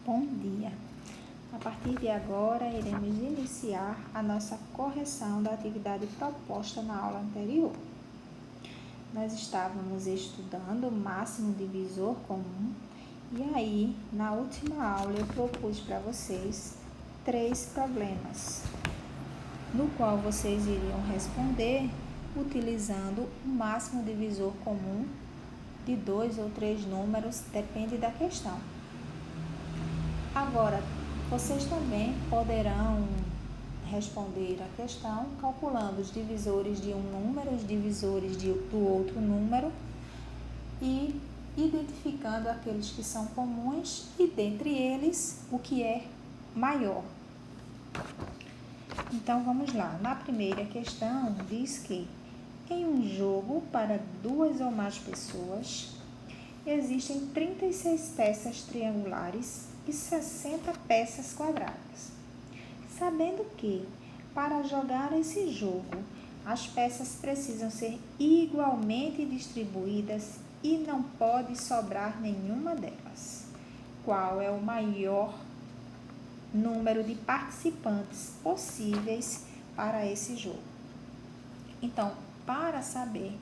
Bom dia! A partir de agora, iremos iniciar a nossa correção da atividade proposta na aula anterior. Nós estávamos estudando o máximo divisor comum e aí, na última aula, eu propus para vocês 3 problemas, no qual vocês iriam responder utilizando o máximo divisor comum de 2 ou 3 números, depende da questão. Agora, vocês também poderão responder a questão calculando os divisores de um número, os divisores do outro número e identificando aqueles que são comuns e, dentre eles, o que é maior. Então, vamos lá. Na primeira questão, diz que em um jogo para 2 ou mais pessoas, existem 36 peças triangulares e 60 peças quadradas. Sabendo que, para jogar esse jogo, as peças precisam ser igualmente distribuídas e não pode sobrar nenhuma delas. Qual é o maior número de participantes possíveis para esse jogo? Então, para saber,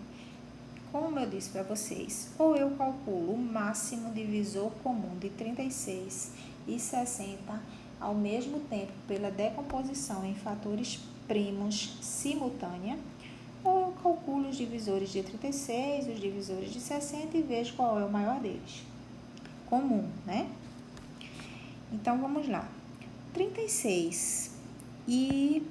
como eu disse para vocês, ou eu calculo o máximo divisor comum de 36 e 60 ao mesmo tempo pela decomposição em fatores primos simultânea, ou eu calculo os divisores de 36, os divisores de 60 e vejo qual é o maior deles. Comum, né? Então, vamos lá. 36 e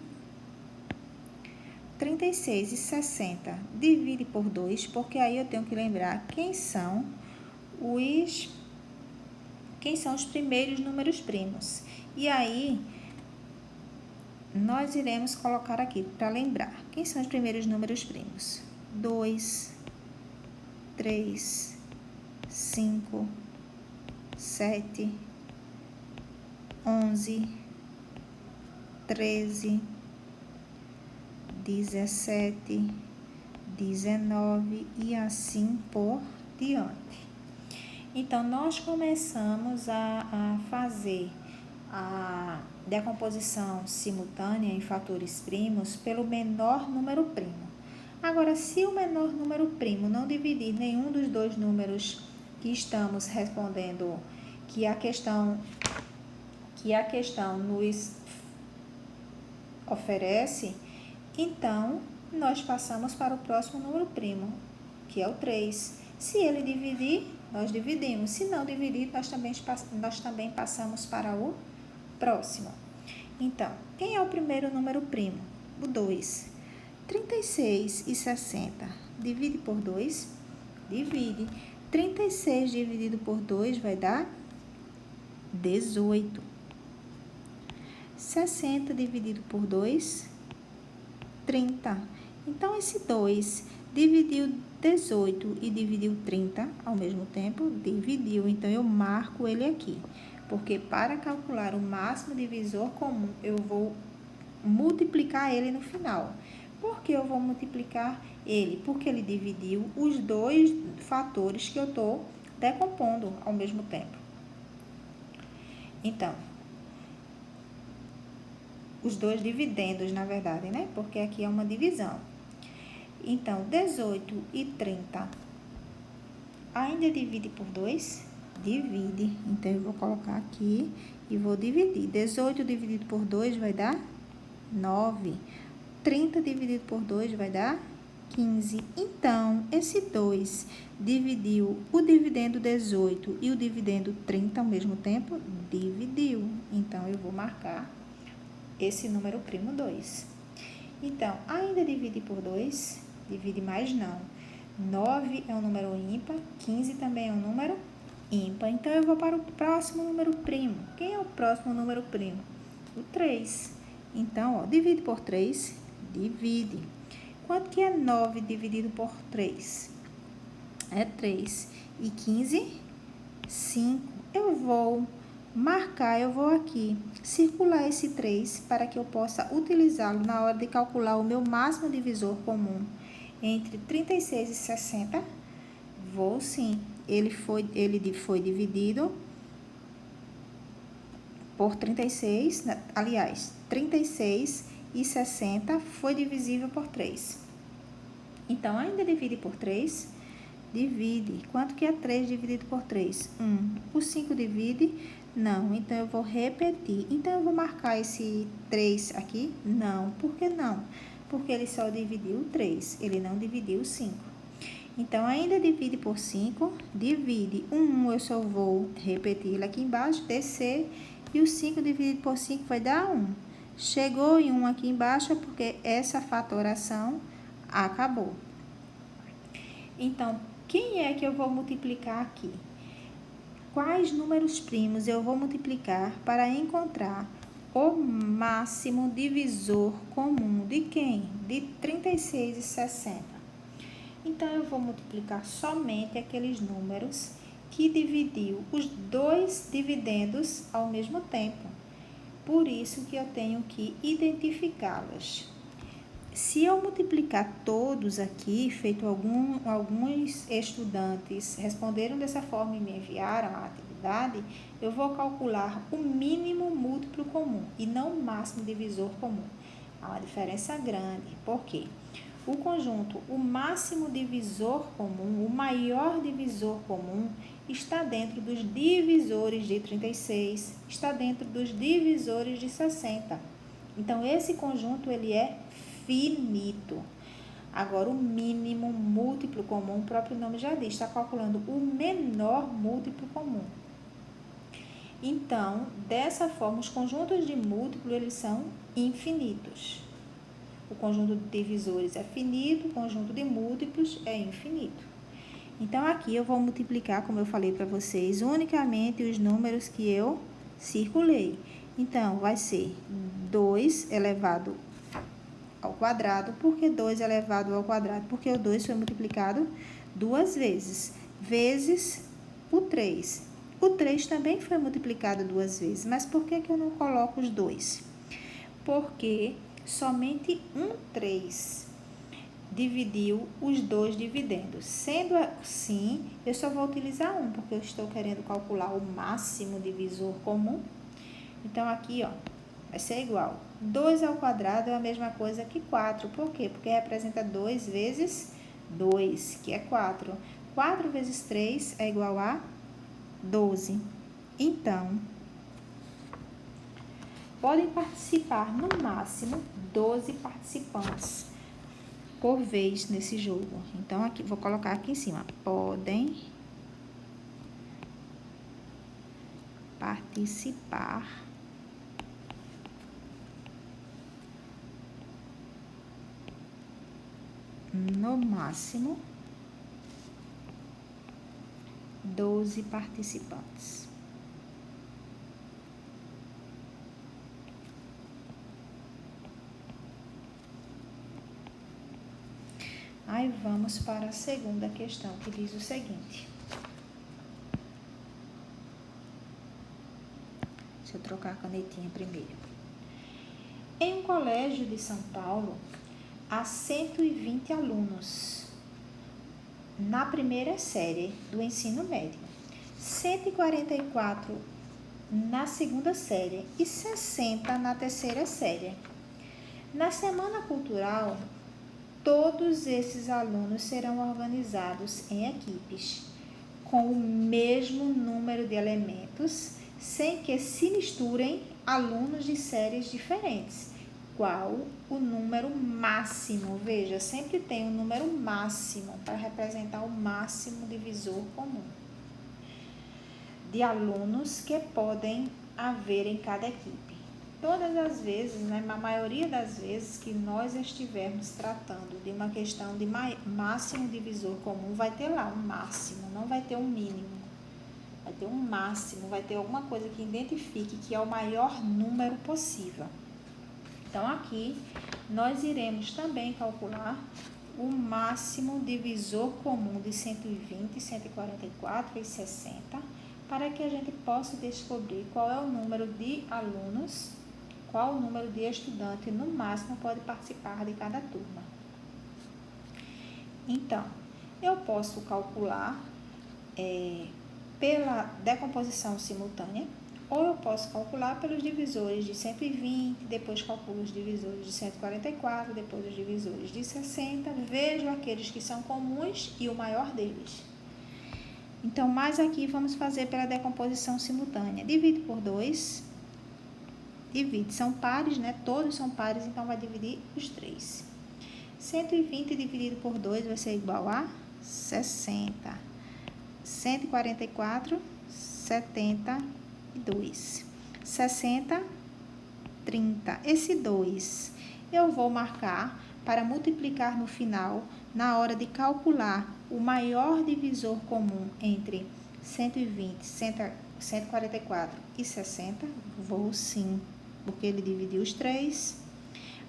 60 divide por 2, porque aí eu tenho que lembrar quem são os primeiros números primos. E aí, nós iremos colocar aqui para lembrar. Quem são os primeiros números primos? 2, 3, 5, 7, 11, 13, 17, 19 e assim por diante. Então, nós começamos a fazer a decomposição simultânea em fatores primos pelo menor número primo. Agora, se o menor número primo não dividir nenhum dos 2 números que estamos respondendo, que a questão nos oferece, então, nós passamos para o próximo número primo, que é o 3. Se ele dividir, nós dividimos. Se não dividir, nós também passamos para o próximo. Então, quem é o primeiro número primo? O 2. 36 e 60. Divide por 2? Divide. 36 dividido por 2 vai dar 18. 60 dividido por 2, 30. Então, esse 2 dividiu 18 e dividiu 30 ao mesmo tempo? Dividiu. Então, eu marco ele aqui. Porque para calcular o máximo divisor comum, eu vou multiplicar ele no final. Por que eu vou multiplicar ele? Porque ele dividiu os 2 fatores que eu estou decompondo ao mesmo tempo. Então, os 2 dividendos, na verdade, né? Porque aqui é uma divisão. Então, 18 e 30 ainda divide por 2? Divide. Então, eu vou colocar aqui e vou dividir. 18 dividido por 2 vai dar 9. 30 dividido por 2 vai dar 15. Então, esse 2 dividiu o dividendo 18 e o dividendo 30 ao mesmo tempo? Dividiu. Então, eu vou marcar esse número primo 2. Então, ainda divide por 2? Divide mais não. 9 é um número ímpar, 15 também é um número ímpar. Então, eu vou para o próximo número primo. Quem é o próximo número primo? O 3. Então, divide por 3? Divide. Quanto que é 9 dividido por 3? É 3. E 15? 5. Eu vou aqui, circular esse 3 para que eu possa utilizá-lo na hora de calcular o meu máximo divisor comum entre 36 e 60. Vou sim. Ele foi dividido por 36, aliás, 36 e 60 foi divisível por 3. Então, ainda divide por 3, divide. Quanto que é 3 dividido por 3? 1. O 5 divide? Não. Então, eu vou repetir. Então, eu vou marcar esse 3 aqui? Não. Por que não? Porque ele só dividiu 3, ele não dividiu 5. Então, ainda divide por 5, divide. 1 eu só vou repetir ele aqui embaixo, descer, e o 5 dividido por 5 vai dar 1. Chegou em 1 aqui embaixo, é porque essa fatoração acabou. Então, quem é que eu vou multiplicar aqui? Quais números primos eu vou multiplicar para encontrar o máximo divisor comum de quem? De 36 e 60. Então, eu vou multiplicar somente aqueles números que dividiu os dois dividendos ao mesmo tempo. Por isso que eu tenho que identificá-los. Se eu multiplicar todos aqui, feito alguns estudantes responderam dessa forma e me enviaram a atividade, eu vou calcular o mínimo múltiplo comum e não o máximo divisor comum. Há uma diferença grande. Por quê? O conjunto, o máximo divisor comum, o maior divisor comum, está dentro dos divisores de 36, está dentro dos divisores de 60. Então, esse conjunto, ele é finito. Agora, o mínimo múltiplo comum, o próprio nome já diz, está calculando o menor múltiplo comum. Então, dessa forma, os conjuntos de múltiplo, eles são infinitos. O conjunto de divisores é finito, o conjunto de múltiplos é infinito. Então, aqui eu vou multiplicar, como eu falei para vocês, unicamente os números que eu circulei. Então, vai ser 2 elevado ao quadrado. Por que 2 elevado ao quadrado? Porque o 2 foi multiplicado 2 vezes, vezes o 3. O 3 também foi multiplicado 2 vezes, mas por que eu não coloco os 2? Porque somente um 3 dividiu os dois dividendos. Sendo assim, eu só vou utilizar um, porque eu estou querendo calcular o máximo divisor comum. Então, aqui, ó, vai ser igual. 2 ao quadrado é a mesma coisa que 4. Por quê? Porque representa 2 vezes 2, que é 4. 4 vezes 3 é igual a 12. Então, podem participar no máximo 12 participantes por vez nesse jogo. Então, aqui, vou colocar aqui em cima. Podem participar no máximo 12 participantes. Aí vamos para a segunda questão, que diz o seguinte. Deixa eu trocar a canetinha primeiro. Em um colégio de São Paulo, há 120 alunos na primeira série do ensino médio, 144 na segunda série e 60 na terceira série. Na Semana Cultural, todos esses alunos serão organizados em equipes, com o mesmo número de elementos, sem que se misturem alunos de séries diferentes. Qual o número máximo? Veja, sempre tem um número máximo para representar o máximo divisor comum de alunos que podem haver em cada equipe. Todas as vezes, né, a maioria das vezes que nós estivermos tratando de uma questão de máximo divisor comum, vai ter lá um máximo, não vai ter um mínimo. Vai ter um máximo, vai ter alguma coisa que identifique que é o maior número possível. Então, aqui, nós iremos também calcular o máximo divisor comum de 120, 144 e 60, para que a gente possa descobrir qual é o número de alunos, qual o número de estudantes, no máximo, pode participar de cada turma. Então, eu posso calcular pela decomposição simultânea ou eu posso calcular pelos divisores de 120, depois calculo os divisores de 144, depois os divisores de 60, vejo aqueles que são comuns e o maior deles. Então, mais aqui vamos fazer pela decomposição simultânea. Divide por 2, divide, são pares, né? Todos são pares, então vai dividir os 3. 120 dividido por 2 vai ser igual a 60. 144, 72. 60, 30. Esse 2 eu vou marcar para multiplicar no final, na hora de calcular o maior divisor comum entre 120, 144 e 60. Vou sim, porque ele dividiu os 3.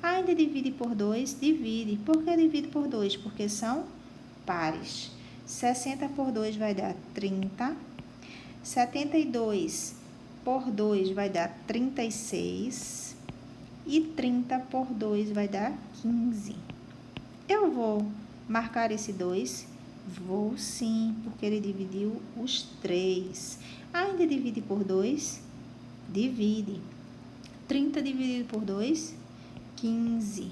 Ainda divide por 2, divide. Por que divide por 2? Porque são pares. 60 por 2 vai dar 30. 72 por 2 vai dar 36. E 30 por 2 vai dar 15. Eu vou marcar esse 2? Vou sim, porque ele dividiu os 3. Ainda divide por 2? Divide. 30 dividido por 2? 15.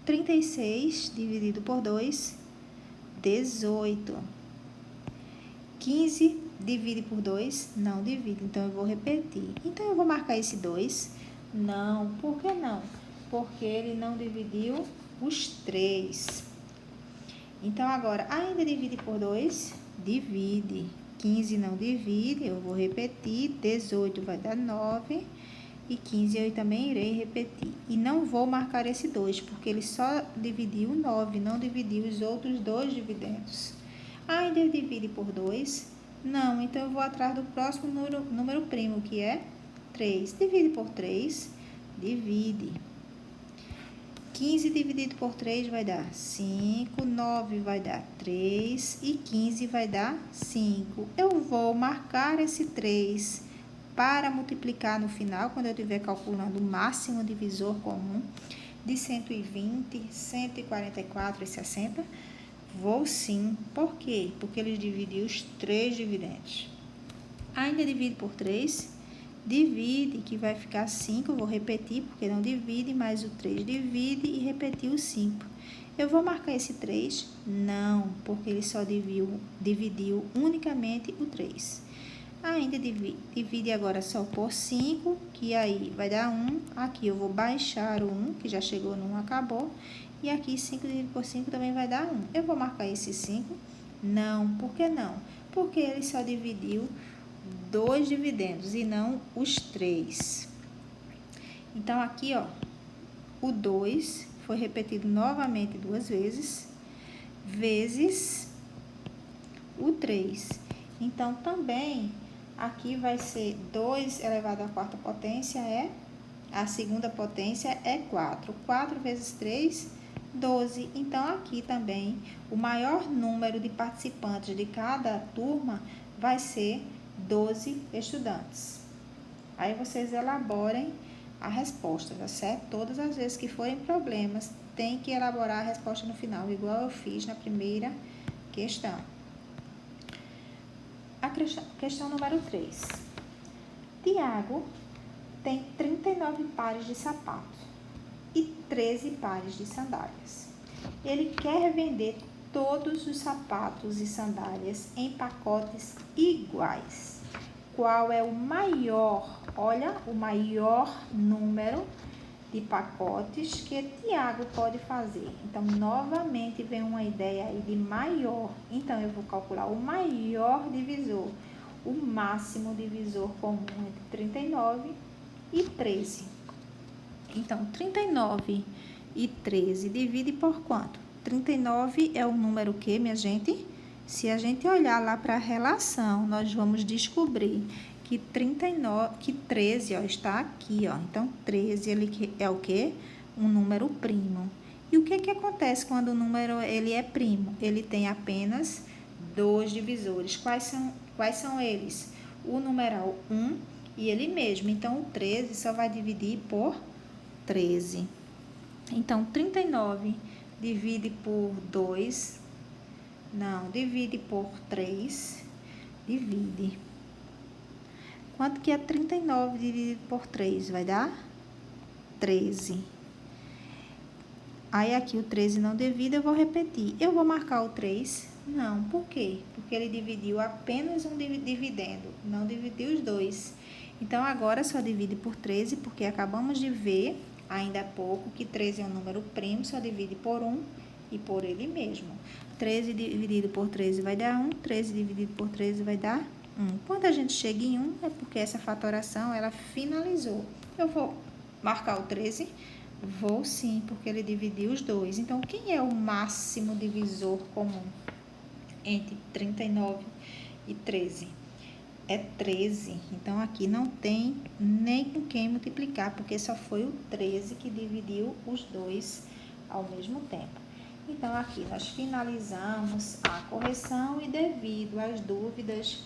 36 dividido por 2, 18. 15 divide por 2, não divide, então eu vou repetir. Então, eu vou marcar esse 2. Não, por que não? Porque ele não dividiu os 3. Então, agora, ainda divide por 2? Divide. 15 não divide, eu vou repetir. 18 vai dar 9. E 15 eu também irei repetir. E não vou marcar esse 2, porque ele só dividiu 9, não dividiu os outros 2 dividendos. Ainda divide por 2? Não, então eu vou atrás do próximo número primo, que é 3. Divide por 3? Divide. 15 dividido por 3 vai dar 5, 9 vai dar 3 e 15 vai dar 5. Eu vou marcar esse 3 para multiplicar no final, quando eu estiver calculando o máximo divisor comum de 120, 144 e 60, vou sim. Por quê? Porque ele dividiu os 3 dividendos. Ainda divide por 3? Divide, que vai ficar 5, vou repetir, porque não divide, mas o 3 divide e repetir o 5. Eu vou marcar esse 3? Não, porque ele só dividiu unicamente o 3. Ainda divide agora só por 5, que aí vai dar 1. Aqui eu vou baixar o 1, que já chegou no 1, acabou. E aqui 5 dividido por 5 também vai dar 1. Eu vou marcar esse 5? Não, por que não? Porque ele só dividiu 2 dividendos e não os 3. Então, aqui, ó, o 2 foi repetido novamente 2 vezes, vezes o 3. Então, também... aqui vai ser 2 elevado à quarta potência a segunda potência é 4. 4 vezes 3, 12. Então, aqui também, o maior número de participantes de cada turma vai ser 12 estudantes. Aí, vocês elaborem a resposta, tá certo? Todas as vezes que forem problemas, tem que elaborar a resposta no final, igual eu fiz na primeira questão. A questão número 3. Tiago tem 39 pares de sapatos e 13 pares de sandálias. Ele quer vender todos os sapatos e sandálias em pacotes iguais. Qual é o maior, olha, o maior número de pacotes que Tiago pode fazer? Então, novamente, vem uma ideia aí de maior. Então, eu vou calcular o maior divisor, o máximo divisor comum entre 39 e 13. Então, 39 e 13 divide por quanto? 39 é o número que, minha gente? Se a gente olhar lá para a relação, nós vamos descobrir que 13, ó, está aqui, ó. Então, 13 ele é o quê? Um número primo. E o que acontece quando o número ele é primo? Ele tem apenas 2 divisores. Quais são eles? O numeral 1 e ele mesmo. Então, o 13 só vai dividir por 13. Então, 39 divide por 2. Não, divide por 3. Divide. Quanto que é 39 dividido por 3? Vai dar 13. Aí, aqui o 13 não divide, eu vou repetir. Eu vou marcar o 3? Não. Por quê? Porque ele dividiu apenas um dividendo, não dividiu os dois. Então, agora só divide por 13, porque acabamos de ver, ainda há pouco, que 13 é um número primo, só divide por 1 e por ele mesmo. 13 dividido por 13 vai dar 1, 13 dividido por 13 vai dar 1. Quando a gente chega em 1, é porque essa fatoração, ela finalizou. Eu vou marcar o 13? Vou sim, porque ele dividiu os dois. Então, quem é o máximo divisor comum entre 39 e 13? É 13. Então, aqui não tem nem com quem multiplicar, porque só foi o 13 que dividiu os dois ao mesmo tempo. Então, aqui nós finalizamos a correção e devido às dúvidas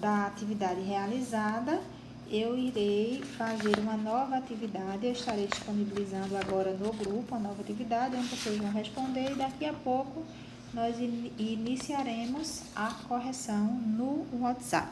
da atividade realizada, eu irei fazer uma nova atividade. Eu estarei disponibilizando agora no grupo a nova atividade, onde vocês vão responder, e daqui a pouco nós iniciaremos a correção no WhatsApp.